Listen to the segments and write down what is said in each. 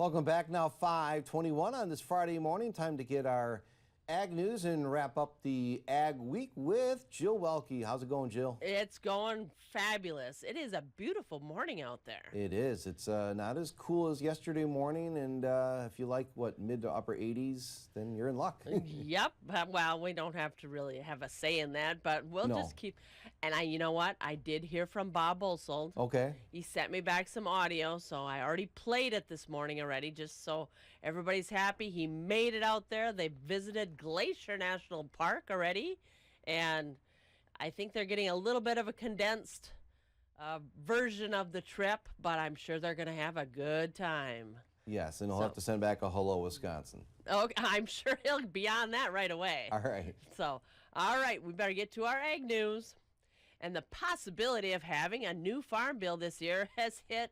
Welcome back. Now 5:21 on this Friday morning. Time to get our ag news and wrap up the ag week with Jill Welke. How's it going, Jill? It's going fabulous. It is a beautiful morning out there. It is. It's not as cool as yesterday morning, and if you like mid to upper 80s, then you're in luck. Yep. Well, we don't have to really have a say in that, but we'll just keep. And you know what? I did hear from Bob Bolsold. Okay. He sent me back some audio, so I already played it this morning already, just so everybody's happy. He made it out there. They visited Glacier National Park already, and I think they're getting a little bit of a condensed version of the trip, but I'm sure they're going to have a good time. Yes, and he'll have to send back a hello, Wisconsin. Okay, I'm sure he'll be on that right away. All right. So, all right, we better get to our ag news. And the possibility of having a new farm bill this year has hit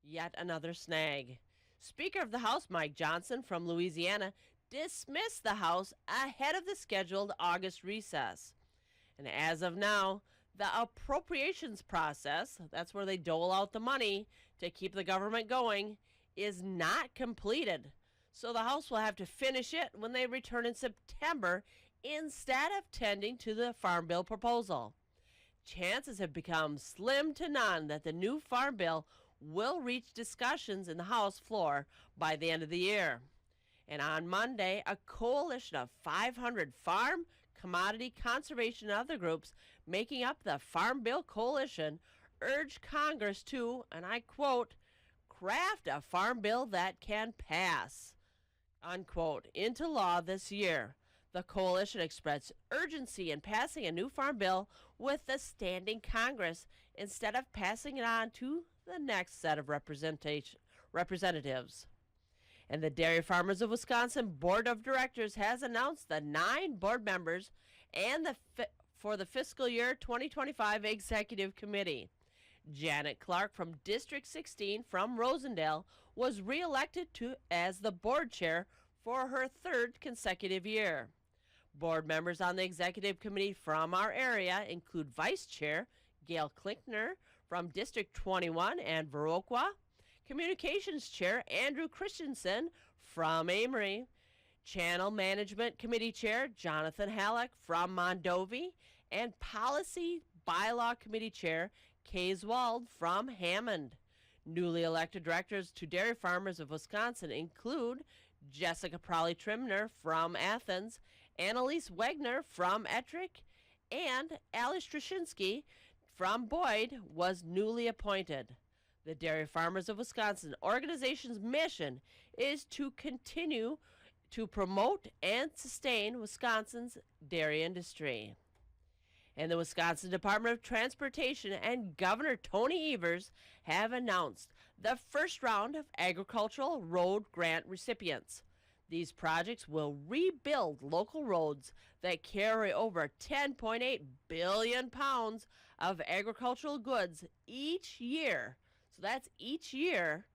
yet another snag. Speaker of the House, Mike Johnson from Louisiana, dismissed the House ahead of the scheduled August recess. And as of now, the appropriations process, that's where they dole out the money to keep the government going, is not completed. So the House will have to finish it when they return in September instead of tending to the Farm Bill proposal. Chances have become slim to none that the new Farm Bill will reach discussions in the House floor by the end of the year. And on Monday, a coalition of 500 farm, commodity, conservation, and other groups making up the Farm Bill Coalition urged Congress to, and I quote, craft a farm bill that can pass, unquote, into law this year. The coalition expressed urgency in passing a new farm bill with the standing Congress instead of passing it on to the next set of representatives. And the Dairy Farmers of Wisconsin Board of Directors has announced the 9 board members and for the fiscal year 2025 Executive Committee. Janet Clark from District 16 from Rosendale was reelected as the board chair for her 3rd consecutive year. Board members on the Executive Committee from our area include Vice Chair Gail Klinkner from District 21 and Viroqua, Communications Chair Andrew Christensen from Amory, Channel Management Committee Chair Jonathan Halleck from Mondovi, and Policy Bylaw Committee Chair Kays Wald from Hammond. Newly elected directors to Dairy Farmers of Wisconsin include Jessica Prawley-Trimner from Athens, Annalise Wegner from Ettrick, and Alice Strashinsky from Boyd was newly appointed. The Dairy Farmers of Wisconsin organization's mission is to continue to promote and sustain Wisconsin's dairy industry. And the Wisconsin Department of Transportation and Governor Tony Evers have announced the first round of agricultural road grant recipients. These projects will rebuild local roads that carry over 10.8 billion pounds of agricultural goods each year. So that's each year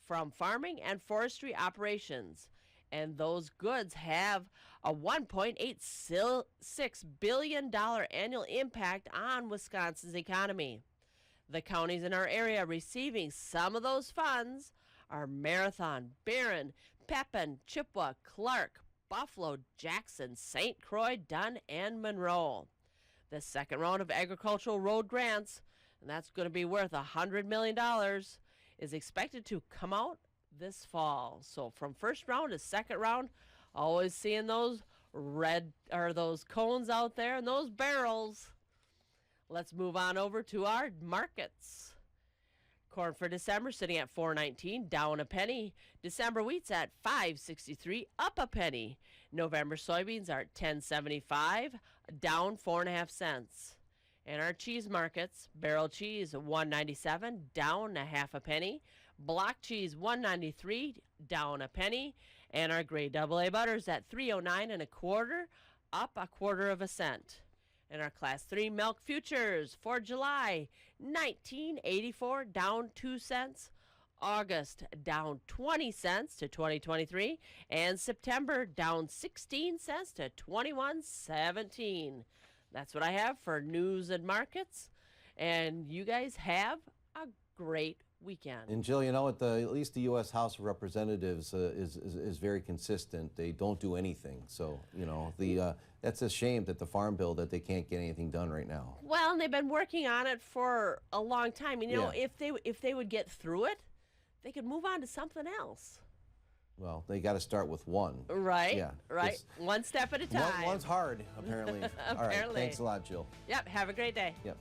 from farming and forestry operations. And those goods have a $1.86 billion annual impact on Wisconsin's economy. The counties in our area receiving some of those funds are Marathon, Barron, Pepin, Chippewa, Clark, Buffalo, Jackson, St. Croix, Dunn, and Monroe. The second round of agricultural road grants, and that's going to be worth $100 million, is expected to come out this fall. So from first round to second round, always seeing those those cones out there and those barrels. Let's move on over to our markets. Corn for December sitting at $4.19, down a penny. December wheat's at $5.63, up a penny. November soybeans are at $10.75, down 4.5 cents. And our cheese markets, barrel cheese $1.97, down a half a penny. Block cheese $1.93, down a penny. And our grade AA butters at $3.09 and a quarter, up a quarter of a cent. And our Class 3 milk futures for July, $19.84, down 2 cents. August, down 20 cents to $20.23. And September, down 16 cents to $21.17. That's what I have for news and markets. And you guys have a great weekend. And Jill, you know, at least the U.S. House of Representatives is very consistent. They don't do anything. So, you know, that's a shame that the farm bill, that they can't get anything done right now. Well, and they've been working on it for a long time. You know, Yeah. if they would get through it, they could move on to something else. Well, they got to start with one. Right? Yeah. Right. Just One step at a time. one's hard, apparently. All right. Apparently. Thanks a lot, Jill. Yep. Have a great day. Yep.